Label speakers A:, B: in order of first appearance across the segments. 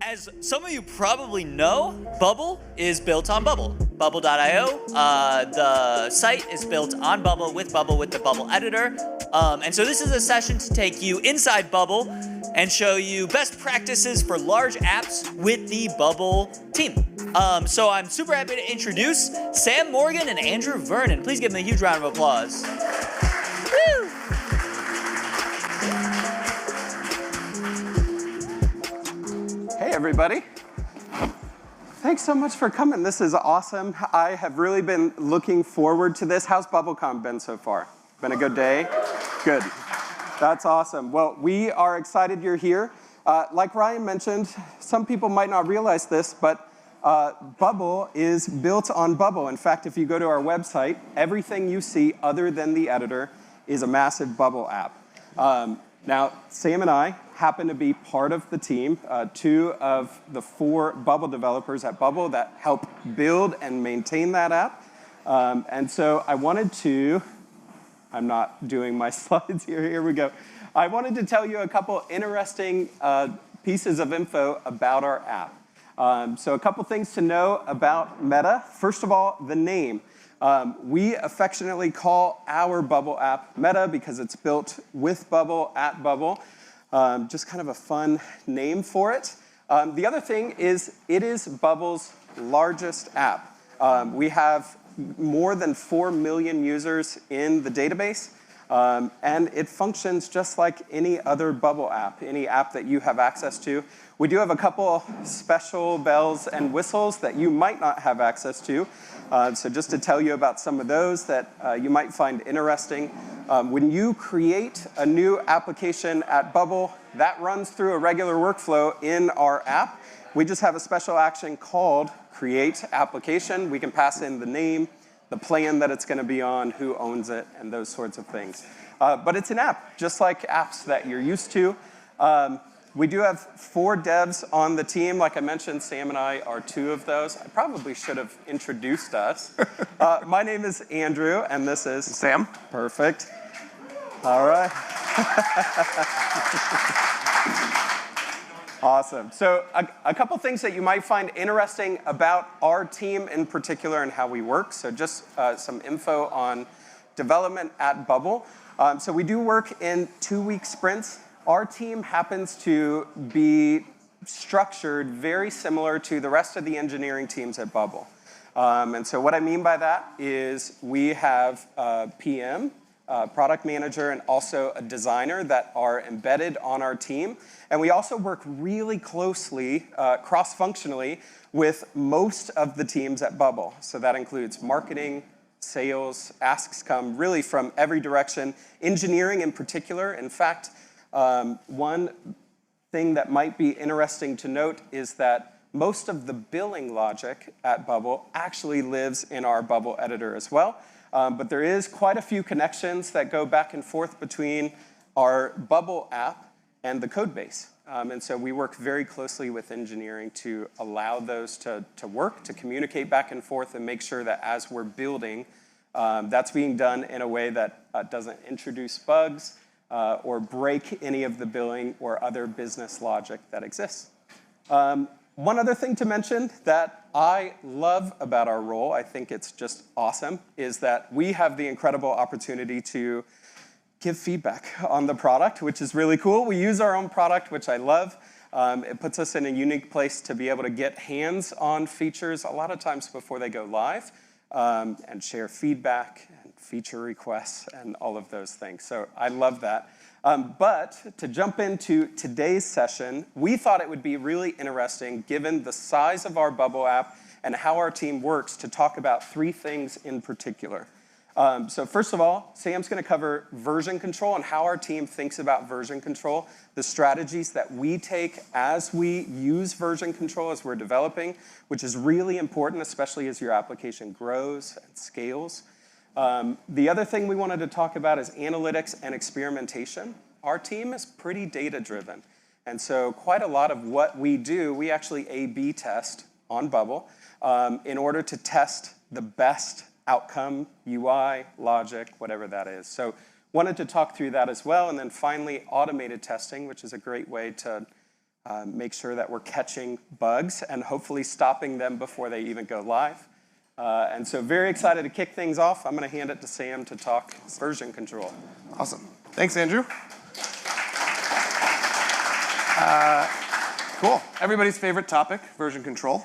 A: As some of you probably know, Bubble is built on Bubble. Bubble.io, the site is built on Bubble with the Bubble editor. And so this is a session to take you inside Bubble and show you best practices for large apps with the Bubble team. So I'm super happy to introduce Sam Morgan and Andrew Vernon. Please give them a huge round of applause. Woo!
B: Hey everybody. Thanks so much for coming. This is awesome. I have really been looking forward to this. How's Bubblecon been so far? Been a good day? Good. That's awesome. Well, we are excited you're here. Like Ryan mentioned, some people might not realize this, but Bubble is built on Bubble. In fact, if you go to our website, everything you see other than the editor is a massive Bubble app. Now, Sam and I happen to be part of the team, 2 of the 4 Bubble developers at Bubble that help build and maintain that app. And so I wanted to, I'm not doing my slides here we go. I wanted to tell you a couple interesting pieces of info about our app. So a couple things to know about Meta. First of all, the name. We affectionately call our Bubble app Meta because it's built with Bubble, at Bubble. Just kind of a fun name for it. The other thing is it is Bubble's largest app. We have more than 4 million users in the database, and it functions just like any other Bubble app, any app that you have access to. We do have a couple special bells and whistles that you might not have access to. So just to tell you about some of those that you might find interesting. When you create a new application at Bubble, that runs through a regular workflow in our app. We just have a special action called create application. We can pass in the name, the plan that it's going to be on, who owns it, and those sorts of things. But it's an app, just like apps that you're used to. We do have 4 devs on the team. Like I mentioned, Sam and I are 2 of those. I probably should have introduced us. My name is Andrew, and this is
C: Sam.
B: Perfect. All right. Awesome. So a couple things that you might find interesting about our team in particular and how we work. So just some info on development at Bubble. So we do work in 2-week sprints. Our team happens to be structured very similar to the rest of the engineering teams at Bubble. And so what I mean by that is we have a PM, product manager, and also a designer that are embedded on our team. And we also work really closely, cross-functionally, with most of the teams at Bubble. So that includes marketing, sales, asks come really from every direction, engineering in particular. In fact, one thing that might be interesting to note is that most of the billing logic at Bubble actually lives in our Bubble editor as well. But there is quite a few connections that go back and forth between our Bubble app and the code base. And so we work very closely with engineering to allow those to work, to communicate back and forth, and make sure that as we're building, that's being done in a way that doesn't introduce bugs, or break any of the billing or other business logic that exists. One other thing to mention that I love about our role, I think it's just awesome, is that we have the incredible opportunity to give feedback on the product, which is really cool. We use our own product, which I love. It puts us in a unique place to be able to get hands-on features a lot of times before they go live, and share feedback, feature requests, and all of those things. So I love that. But to jump into today's session, we thought it would be really interesting, given the size of our Bubble app and how our team works, to talk about 3 things in particular. So first of all, Sam's going to cover version control and how our team thinks about version control, the strategies that we take as we use version control as we're developing, which is really important, especially as your application grows and scales. The other thing we wanted to talk about is analytics and experimentation. Our team is pretty data-driven. And so quite a lot of what we do, we actually A/B test on Bubble in order to test the best outcome, UI, logic, whatever that is. So wanted to talk through that as well. And then finally, automated testing, which is a great way to make sure that we're catching bugs and hopefully stopping them before they even go live. And so very excited to kick things off. I'm going to hand it to Sam to talk version control.
C: Awesome. Thanks, Andrew. Cool. Everybody's favorite topic, version control.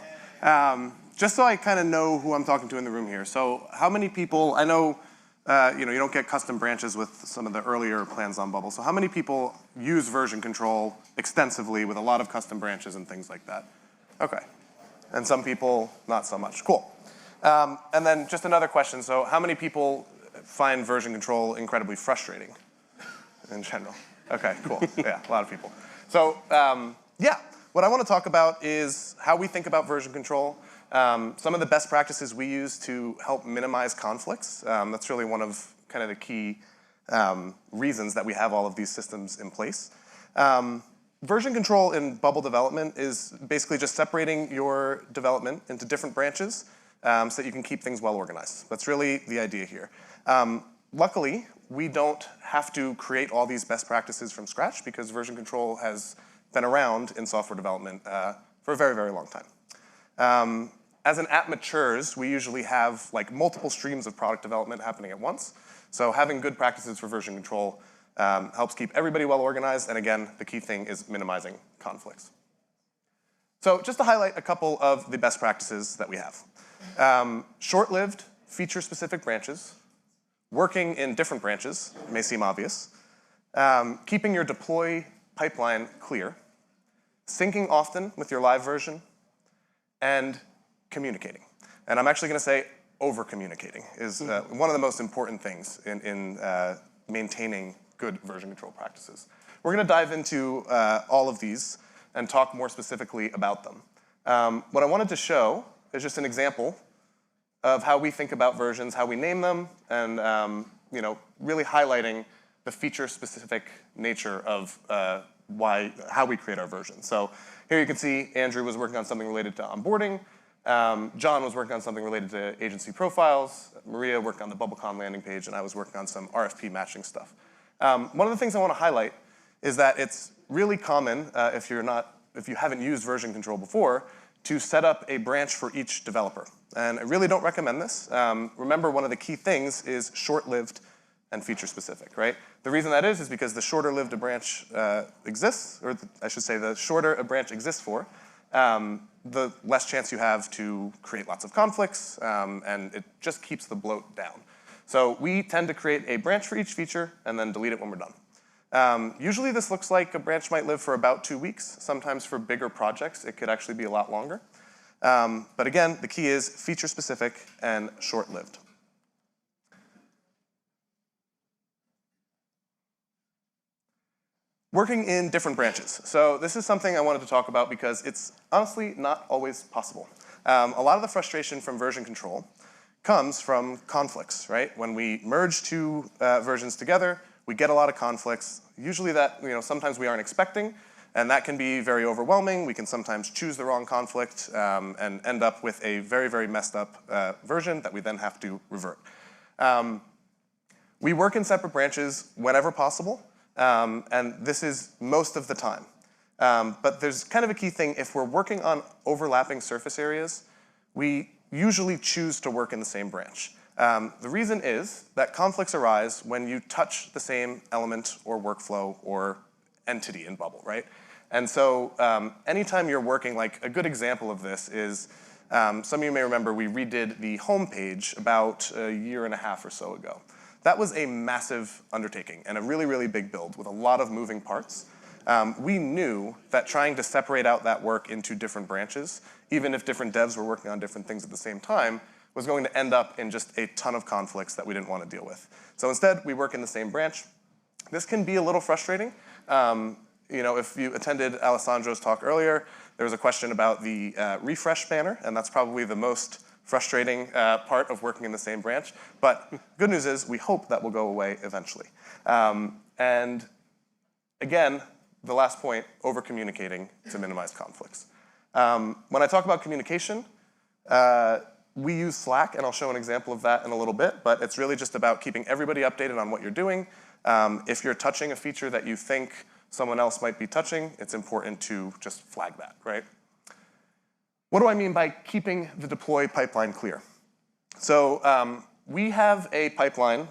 C: Just so I kind of know who I'm talking to in the room here. So how many people, I know you don't get custom branches with some of the earlier plans on Bubble. So how many people use version control extensively with a lot of custom branches and things like that? Okay. And some people, not so much. Cool. And then just another question. So how many people find version control incredibly frustrating in general? Okay, cool. Yeah, a lot of people. So yeah, what I want to talk about is how we think about version control. Some of the best practices we use to help minimize conflicts. That's really one of kind of the key reasons that we have all of these systems in place. Version control in Bubble development is basically just separating your development into different branches so that you can keep things well organized. That's really the idea here. Luckily, we don't have to create all these best practices from scratch because version control has been around in software development for a very, very long time. As an app matures, we usually have like multiple streams of product development happening at once. So having good practices for version control helps keep everybody well organized. And again, the key thing is minimizing conflicts. So just to highlight a couple of the best practices that we have. Short-lived, feature-specific branches. Working in different branches may seem obvious. Keeping your deploy pipeline clear. Syncing often with your live version. And communicating. And I'm actually going to say over-communicating is one of the most important things in maintaining good version control practices. We're going to dive into all of these and talk more specifically about them. What I wanted to show is just an example of how we think about versions, how we name them, and really highlighting the feature-specific nature of how we create our versions. So here you can see Andrew was working on something related to onboarding. John was working on something related to agency profiles. Maria worked on the Bubblecon landing page, and I was working on some RFP matching stuff. One of the things I want to highlight is that it's really common, if you haven't used version control before, to set up a branch for each developer. And I really don't recommend this. Remember, one of the key things is short-lived and feature-specific, right? The reason that is because the shorter-lived a branch exists, or I should say the shorter a branch exists for, the less chance you have to create lots of conflicts, and it just keeps the bloat down. So we tend to create a branch for each feature and then delete it when we're done. Usually this looks like a branch might live for about 2 weeks. Sometimes for bigger projects, it could actually be a lot longer. But again, the key is feature-specific and short-lived. Working in different branches. So this is something I wanted to talk about because it's honestly not always possible. A lot of the frustration from version control comes from conflicts, right? When we merge two versions together, we get a lot of conflicts, usually that sometimes we aren't expecting, and that can be very overwhelming. We can sometimes choose the wrong conflict and end up with a very, very messed up version that we then have to revert. We work in separate branches whenever possible. And this is most of the time. But there's kind of a key thing. If we're working on overlapping surface areas, we usually choose to work in the same branch. The reason is that conflicts arise when you touch the same element or workflow or entity in Bubble, right? And so anytime you're working, like a good example of this is, some of you may remember we redid the home page about a year and a half or so ago. That was a massive undertaking and a really, really big build with a lot of moving parts. We knew that trying to separate out that work into different branches, even if different devs were working on different things at the same time, was going to end up in just a ton of conflicts that we didn't want to deal with. So instead, we work in the same branch. This can be a little frustrating. If you attended Alessandro's talk earlier, there was a question about the refresh banner, and that's probably the most frustrating part of working in the same branch. But good news is we hope that will go away eventually. And again, the last point, over-communicating to minimize conflicts. When I talk about communication, we use Slack, and I'll show an example of that in a little bit, but it's really just about keeping everybody updated on what you're doing. If you're touching a feature that you think someone else might be touching, it's important to just flag that, right? What do I mean by keeping the deploy pipeline clear? So we have a pipeline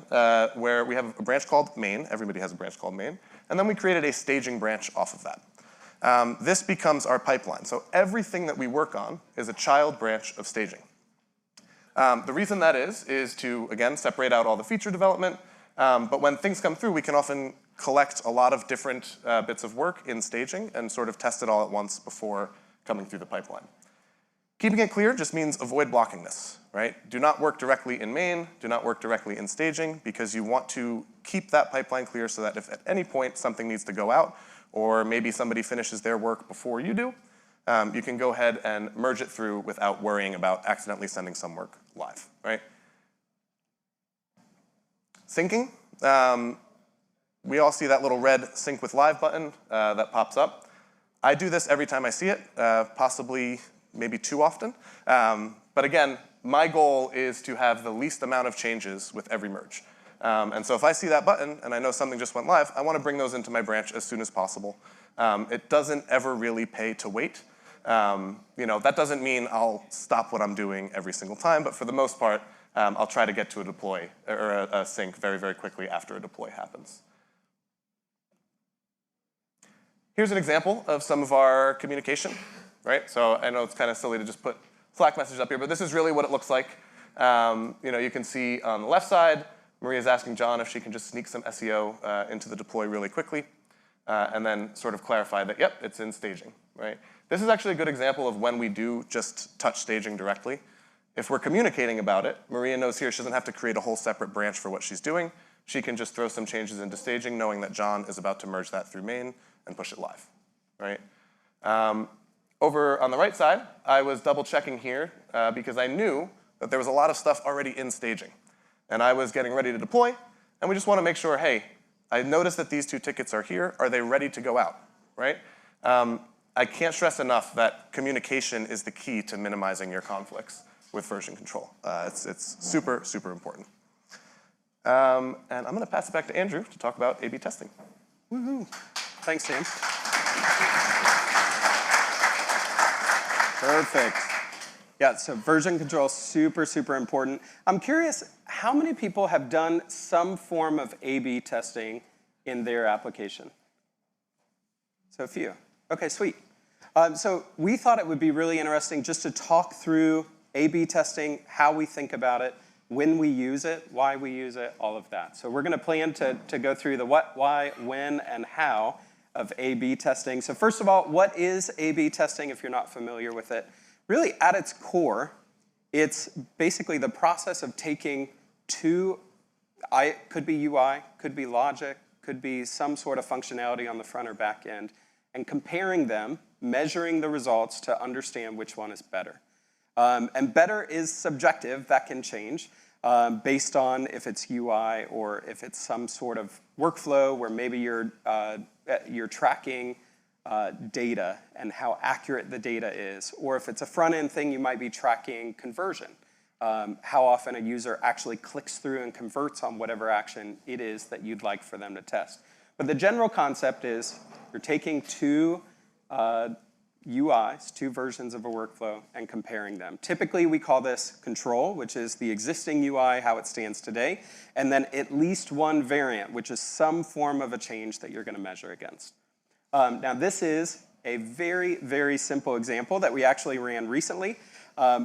C: where we have a branch called main. Everybody has a branch called main. And then we created a staging branch off of that. This becomes our pipeline. So everything that we work on is a child branch of staging. The reason that is to, again, separate out all the feature development. But when things come through, we can often collect a lot of different bits of work in staging and sort of test it all at once before coming through the pipeline. Keeping it clear just means avoid blocking this, right? Do not work directly in main, do not work directly in staging, because you want to keep that pipeline clear so that if at any point something needs to go out, or maybe somebody finishes their work before you do, you can go ahead and merge it through without worrying about accidentally sending some work live, right? Syncing. We all see that little red sync with live button that pops up. I do this every time I see it, possibly maybe too often. But again, my goal is to have the least amount of changes with every merge. And so if I see that button and I know something just went live, I want to bring those into my branch as soon as possible. It doesn't ever really pay to wait. That doesn't mean I'll stop what I'm doing every single time, but for the most part, I'll try to get to a deploy or a sync very, very quickly after a deploy happens. Here's an example of some of our communication, right? So I know it's kind of silly to just put Slack messages up here, but this is really what it looks like. You can see on the left side, Maria's asking John if she can just sneak some SEO into the deploy really quickly, and then sort of clarify that, yep, it's in staging, right? This is actually a good example of when we do just touch staging directly. If we're communicating about it, Maria knows here she doesn't have to create a whole separate branch for what she's doing. She can just throw some changes into staging, knowing that John is about to merge that through main and push it live, right? Over on the right side, I was double checking here because I knew that there was a lot of stuff already in staging. And I was getting ready to deploy, and we just want to make sure, hey, I noticed that these 2 tickets are here. Are they ready to go out, right? I can't stress enough that communication is the key to minimizing your conflicts with version control. It's super, super important. And I'm going to pass it back to Andrew to talk about A/B testing.
B: Woohoo. Thanks, Sam. Perfect. Yeah, so version control is super, super important. I'm curious, how many people have done some form of A/B testing in their application? So a few. Okay, sweet. So we thought it would be really interesting just to talk through A/B testing, how we think about it, when we use it, why we use it, all of that. So we're going to plan to go through the what, why, when, and how of A/B testing. So first of all, what is A/B testing if you're not familiar with it? Really, at its core, it's basically the process of taking could be UI, could be logic, could be some sort of functionality on the front or back end, and comparing them, measuring the results to understand which one is better. And better is subjective. That can change based on if it's UI or if it's some sort of workflow where maybe you're tracking data and how accurate the data is. Or if it's a front-end thing, you might be tracking conversion, how often a user actually clicks through and converts on whatever action it is that you'd like for them to test. But the general concept is you're taking 2 UIs, 2 versions of a workflow, and comparing them. Typically, we call this control, which is the existing UI, how it stands today, and then at least 1 variant, which is some form of a change that you're going to measure against. Now, this is a very, very simple example that we actually ran recently.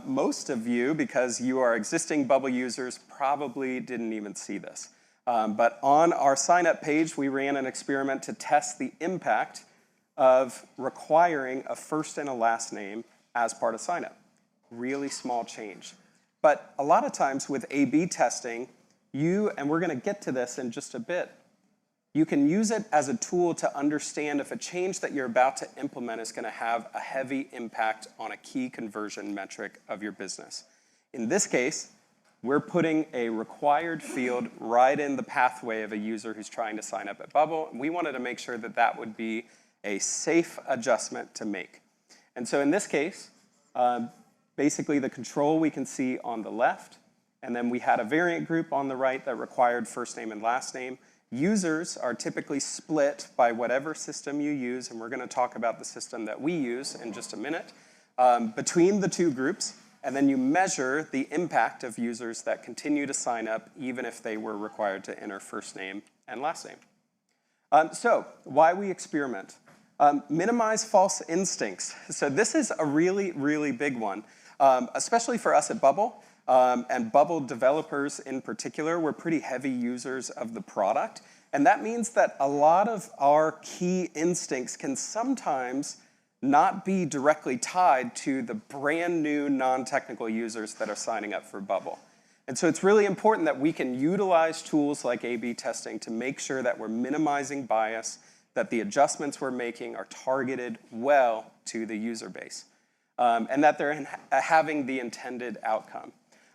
B: Most of you, because you are existing Bubble users, probably didn't even see this. But on our sign-up page, we ran an experiment to test the impact of requiring a first and a last name as part of sign-up. Really small change. But a lot of times with A/B testing, and we're going to get to this in just a bit, you can use it as a tool to understand if a change that you're about to implement is going to have a heavy impact on a key conversion metric of your business. In this case, we're putting a required field right in the pathway of a user who's trying to sign up at Bubble. And we wanted to make sure that that would be a safe adjustment to make. And so in this case, basically the control we can see on the left, and then we had a variant group on the right that required first name and last name. users are typically split by whatever system you use, and we're going to talk about the system that we use in just a minute, between the two groups, and then you measure the impact of users that continue to sign up even if they were required to enter first name and last name. So why we experiment. Minimize false instincts. So this is a really, really big one, especially for us at Bubble. And Bubble developers in particular, we're pretty heavy users of the product. And that means that a lot of our key instincts can sometimes not be directly tied to the brand new non-technical users that are signing up for Bubble. And so it's really important that we can utilize tools like A/B testing to make sure that we're minimizing bias, that the adjustments we're making are targeted well to the user base, and that they're having the intended outcome.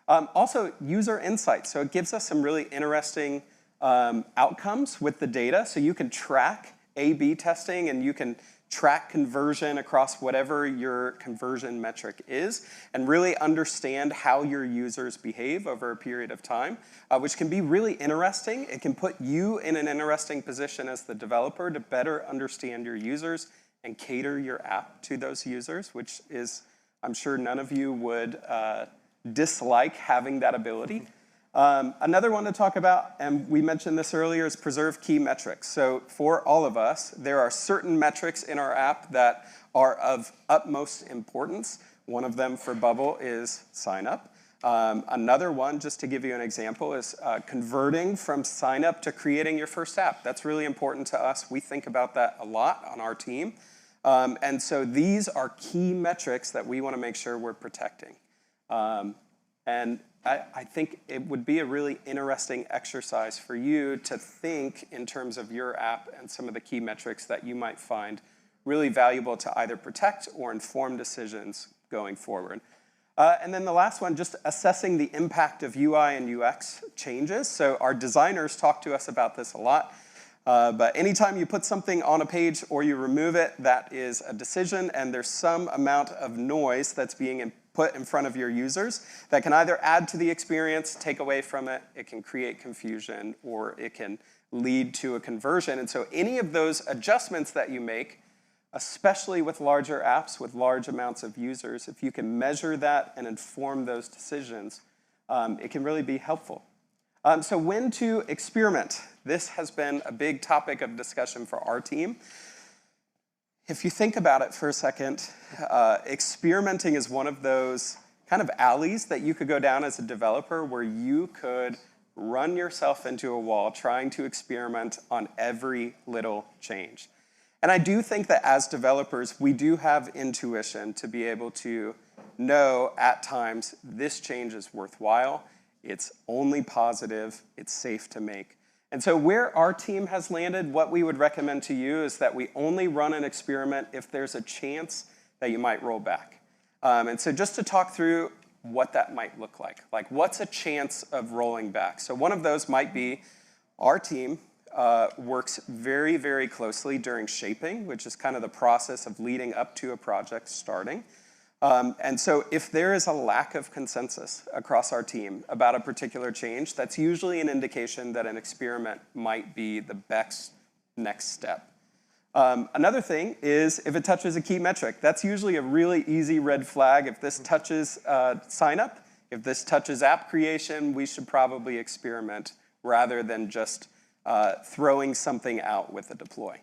B: Also, user insights. So it gives us some really interesting outcomes with the data. So you can track A/B testing, and you can track conversion across whatever your conversion metric is, and really understand how your users behave over a period of time, which can be really interesting. It can put you in an interesting position as the developer to better understand your users and cater your app to those users, which is, I'm sure none of you would dislike having that ability. Another one to talk about, and we mentioned this earlier, is preserve key metrics. So for all of us, there are certain metrics in our app that are of utmost importance. One of them for Bubble is sign up. Another one, just to give you an example, is converting from sign up to creating your first app. That's really important to us. We think about that a lot on our team. And so these are key metrics that we want to make sure we're protecting. And I think it would be a really interesting exercise for you to think in terms of your app and some of the key metrics that you might find really valuable to either protect or inform decisions going forward. And then the last one, just assessing the impact of UI and UX changes. So our designers talk to us about this a lot. But anytime you put something on a page or you remove it, that is a decision, and there's some amount of noise that's being put in front of your users that can either add to the experience, take away from it, it can create confusion, or it can lead to a conversion. And so any of those adjustments that you make, especially with larger apps with large amounts of users, if you can measure that and inform those decisions, it can really be helpful. So when to experiment. This has been a big topic of discussion for our team. If you think about it for a second, experimenting is one of those kind of alleys that you could go down as a developer where you could run yourself into a wall trying to experiment on every little change. And I do think that as developers, we do have intuition to be able to know at times this change is worthwhile, it's only positive, it's safe to make. And so where our team has landed, what we would recommend to you is that we only run an experiment if there's a chance that you might roll back. And so just to talk through what that might look like what's a chance of rolling back? So one of those might be our team works very, very closely during shaping, which is kind of the process of leading up to a project starting. And so if there is a lack of consensus across our team about a particular change, that's usually an indication that an experiment might be the best next step. Another thing is if it touches a key metric. That's usually a really easy red flag. If this touches sign up, if this touches app creation, we should probably experiment rather than just throwing something out with a deploy.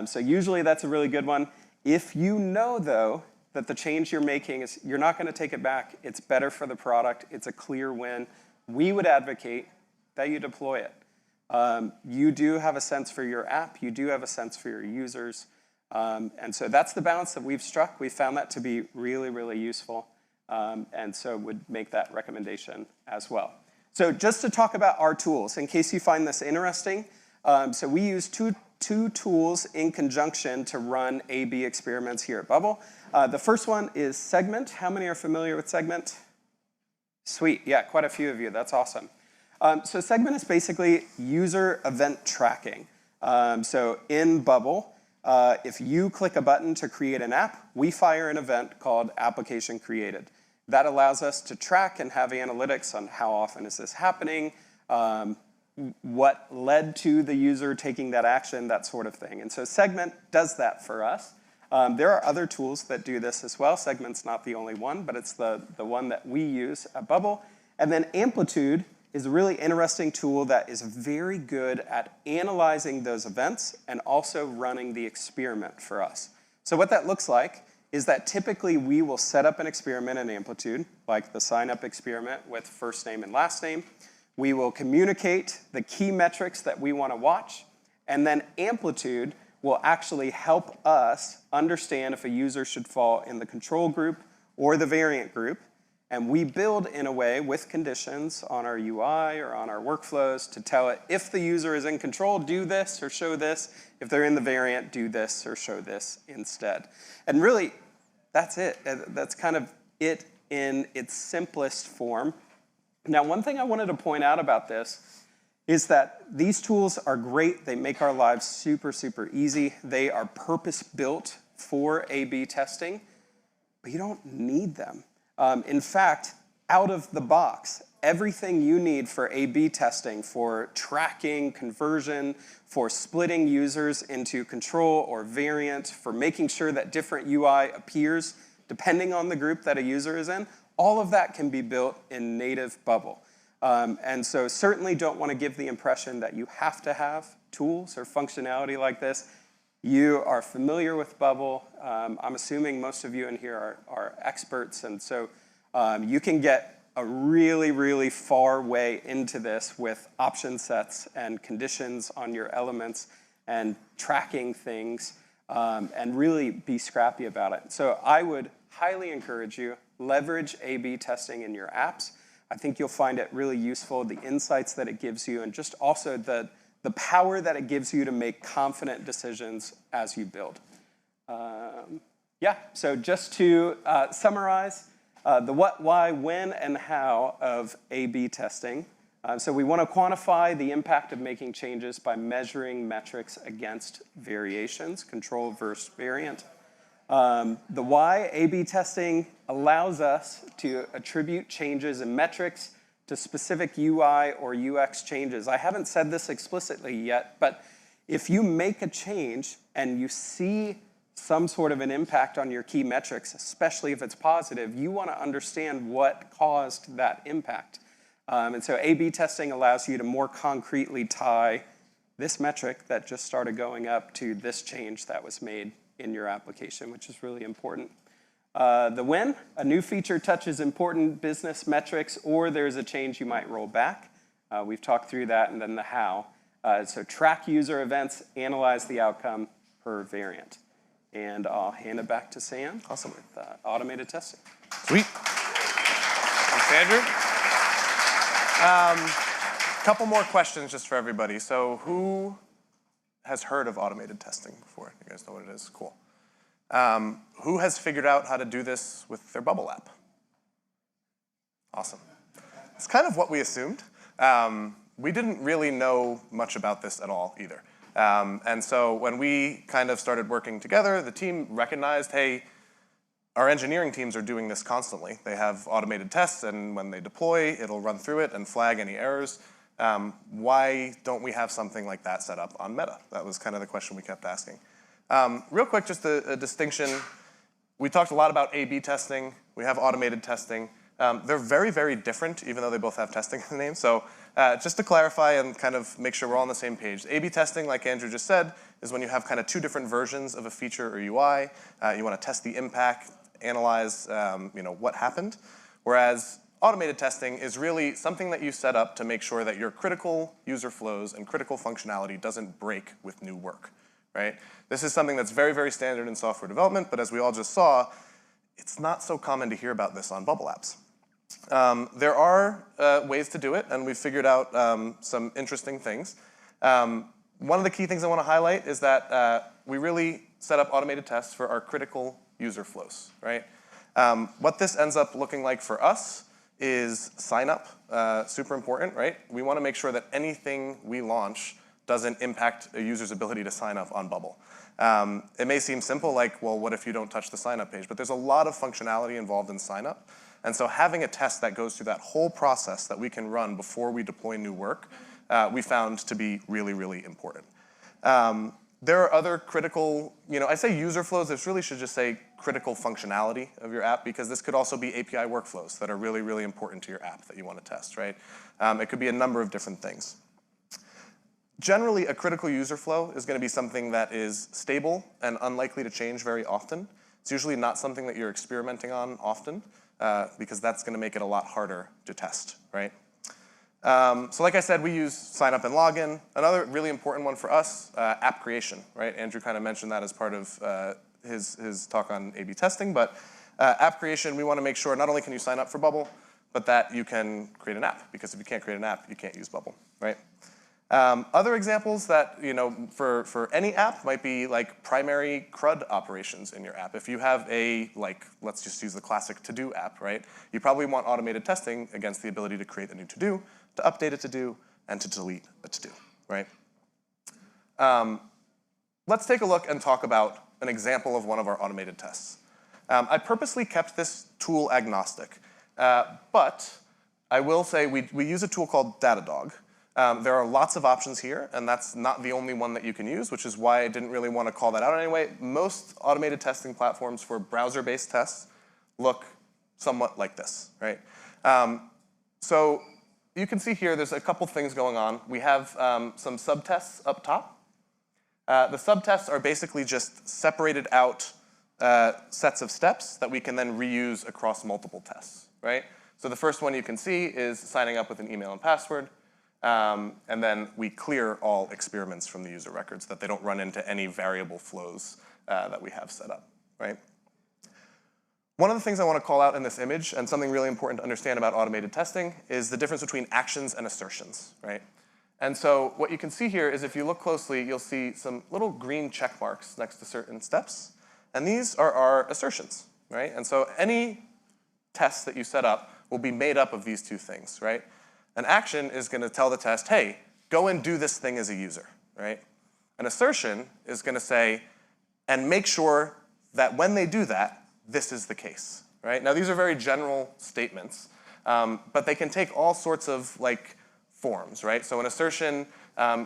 B: So usually that's a really good one. If you know, though, that the change you're making is, you're not going to take it back, it's better for the product, it's a clear win, we would advocate that you deploy it. You do have a sense for your app, you do have a sense for your users, and so that's the balance that we've struck. We found that to be really, really useful, and so would make that recommendation as well. So just to talk about our tools, in case you find this interesting, so we use two tools in conjunction to run A/B experiments here at Bubble. The first one is Segment. How many are familiar with Segment? Sweet, yeah, quite a few of you, that's awesome. So Segment is basically user event tracking. So in Bubble, if you click a button to create an app, we fire an event called application created. That allows us to track and have analytics on how often is this happening, what led to the user taking that action, that sort of thing. And so Segment does that for us. There are other tools that do this as well. Segment's not the only one, but it's the one that we use at Bubble. And then Amplitude is a really interesting tool that is very good at analyzing those events and also running the experiment for us. So what that looks like is that typically we will set up an experiment in Amplitude, like the sign up experiment with first name and last name. We will communicate the key metrics that we want to watch, and then Amplitude will actually help us understand if a user should fall in the control group or the variant group. And we build in a way with conditions on our UI or on our workflows to tell it if the user is in control, do this or show this. If they're in the variant, do this or show this instead. And really, that's it. That's kind of it in its simplest form. Now, one thing I wanted to point out about this is that these tools are great. They make our lives super, super easy. They are purpose-built for A/B testing, but you don't need them. In fact, out of the box, everything you need for A/B testing, for tracking conversion, for splitting users into control or variant, for making sure that different UI appears depending on the group that a user is in, all of that can be built in native Bubble. And so certainly don't want to give the impression that you have to have tools or functionality like this. You are familiar with Bubble. I'm assuming most of you in here are experts, and so you can get a really, really far way into this with option sets and conditions on your elements and tracking things and really be scrappy about it. So I would highly encourage you, leverage A/B testing in your apps. I think you'll find it really useful, the insights that it gives you, and just also the power that it gives you to make confident decisions as you build. So just to summarize the what, why, when, and how of A/B testing. So we want to quantify the impact of making changes by measuring metrics against variations, control versus variant. The why, A/B testing allows us to attribute changes in metrics to specific UI or UX changes. I haven't said this explicitly yet, but if you make a change and you see some sort of an impact on your key metrics, especially if it's positive, you want to understand what caused that impact. And so A/B testing allows you to more concretely tie this metric that just started going up to this change that was made in your application, which is really important. The when, a new feature touches important business metrics or there's a change you might roll back. We've talked through that, and then the how. So track user events, analyze the outcome per variant. And I'll hand it back to Sam.
C: Awesome.
B: With automated testing.
C: Sweet. Thanks, Andrew. Couple more questions just for everybody. So who has heard of automated testing before? You guys know what it is? Cool. Who has figured out how to do this with their Bubble app? Awesome. It's kind of what we assumed. We didn't really know much about this at all either. And so when we kind of started working together, the team recognized, hey, our engineering teams are doing this constantly. They have automated tests, and when they deploy, it'll run through it and flag any errors. Why don't we have something like that set up on Meta? That was kind of the question we kept asking. Real quick, just a distinction. We talked a lot about A/B testing. We have automated testing. They're very, very different, even though they both have testing in the name. So just to clarify and kind of make sure we're all on the same page, A/B testing, like Andrew just said, is when you have kind of two different versions of a feature or UI. You want to test the impact, analyze what happened. Whereas automated testing is really something that you set up to make sure that your critical user flows and critical functionality doesn't break with new work, right? This is something that's very, very standard in software development, but as we all just saw, it's not so common to hear about this on Bubble apps. There are ways to do it, and we've figured out some interesting things. One of the key things I want to highlight is that we really set up automated tests for our critical user flows, right? What this ends up looking like for us is sign up, super important, right? We want to make sure that anything we launch doesn't impact a user's ability to sign up on Bubble. It may seem simple, like, well, what if you don't touch the sign up page? But there's a lot of functionality involved in sign up. And so having a test that goes through that whole process that we can run before we deploy new work we found to be really, really important. There are other critical, I say user flows, this really should just say critical functionality of your app, because this could also be API workflows that are really, really important to your app that you want to test, right? It could be a number of different things. Generally, a critical user flow is going to be something that is stable and unlikely to change very often. It's usually not something that you're experimenting on often, because that's going to make it a lot harder to test, right? So like I said, we use sign up and login. Another really important one for us, app creation, right? Andrew kind of mentioned that as part of his talk on A/B testing, but app creation, we want to make sure not only can you sign up for Bubble, but that you can create an app, because if you can't create an app, you can't use Bubble, right? Other examples that, for any app might be like primary CRUD operations in your app. If you have a, let's just use the classic to-do app, right? You probably want automated testing against the ability to create a new to-do, to update a to-do, and to delete a to-do, right? Let's take a look and talk about an example of one of our automated tests. I purposely kept this tool agnostic, but I will say we use a tool called Datadog. There are lots of options here, and that's not the only one that you can use, which is why I didn't really want to call that out anyway. Most automated testing platforms for browser-based tests look somewhat like this, right? So you can see here there's a couple things going on. We have some subtests up top. The subtests are basically just separated out sets of steps that we can then reuse across multiple tests, right? So the first one you can see is signing up with an email and password. And then we clear all experiments from the user records, that they don't run into any variable flows that we have set up, right? One of the things I want to call out in this image, and something really important to understand about automated testing, is the difference between actions and assertions, right? And so what you can see here is if you look closely, you'll see some little green check marks next to certain steps. And these are our assertions, right? And so any test that you set up will be made up of these two things, right? An action is going to tell the test, hey, go and do this thing as a user, right? An assertion is going to say, and make sure that when they do that, this is the case, right? Now, these are very general statements, but they can take all sorts of forms, right? So an assertion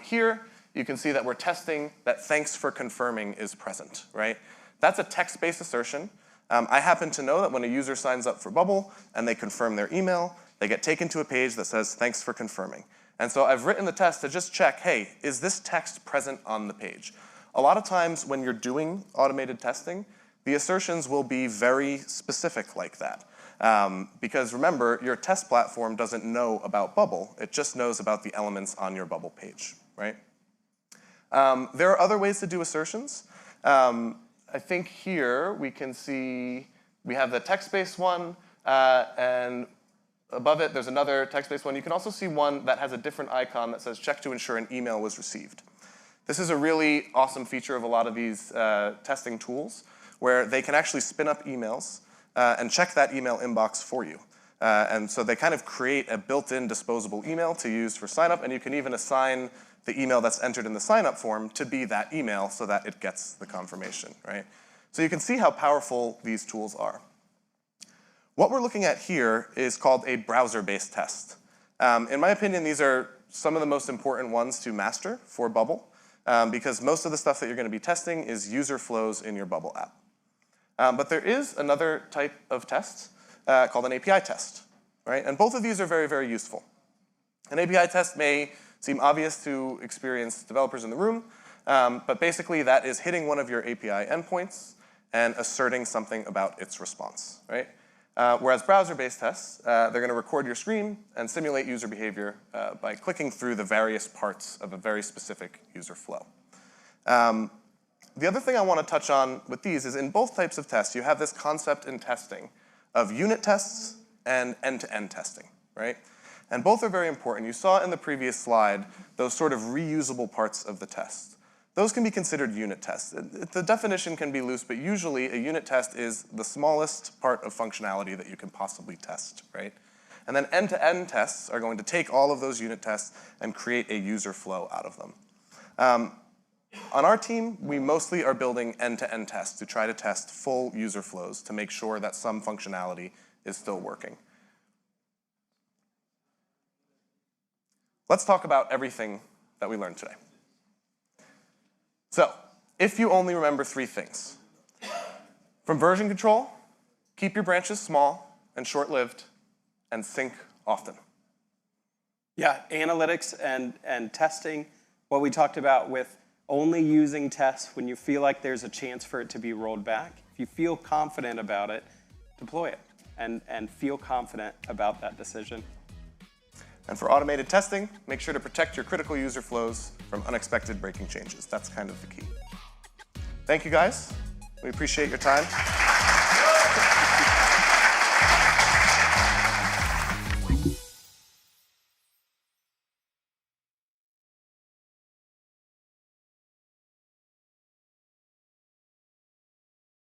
C: here, you can see that we're testing that thanks for confirming is present, right? That's a text-based assertion. I happen to know that when a user signs up for Bubble and they confirm their email, they get taken to a page that says, thanks for confirming. And so I've written the test to just check, hey, is this text present on the page? A lot of times when you're doing automated testing, the assertions will be very specific like that. Because remember, your test platform doesn't know about Bubble. It just knows about the elements on your Bubble page, right? There are other ways to do assertions. I think here we can see we have the text-based one, and above it there's another text-based one. You can also see one that has a different icon that says check to ensure an email was received. This is a really awesome feature of a lot of these testing tools, where they can actually spin up emails and check that email inbox for you. And so they kind of create a built-in disposable email to use for sign-up, and you can even assign the email that's entered in the sign-up form to be that email so that it gets the confirmation, right? So you can see how powerful these tools are. What we're looking at here is called a browser-based test. In my opinion, these are some of the most important ones to master for Bubble, because most of the stuff that you're going to be testing is user flows in your Bubble app. But there is another type of test called an API test, right? And both of these are very, very useful. An API test may seem obvious to experienced developers in the room, but basically that is hitting one of your API endpoints and asserting something about its response, right? Whereas browser-based tests, they're going to record your screen and simulate user behavior by clicking through the various parts of a very specific user flow. The other thing I want to touch on with these is in both types of tests, you have this concept in testing of unit tests and end-to-end testing, right? And both are very important. You saw in the previous slide those sort of reusable parts of the test. Those can be considered unit tests. The definition can be loose, but usually a unit test is the smallest part of functionality that you can possibly test, right? And then end-to-end tests are going to take all of those unit tests and create a user flow out of them. On our team, we mostly are building end-to-end tests to try to test full user flows to make sure that some functionality is still working. let's talk about everything that we learned today. So, if you only remember 3 things. From version control, keep your branches small and short-lived, and sync often.
B: Yeah, analytics and testing, what we talked about with only using tests when you feel like there's a chance for it to be rolled back. If you feel confident about it, deploy it and feel confident about that decision.
C: And for automated testing, make sure to protect your critical user flows from unexpected breaking changes. That's kind of the key. Thank you, guys. We appreciate your time.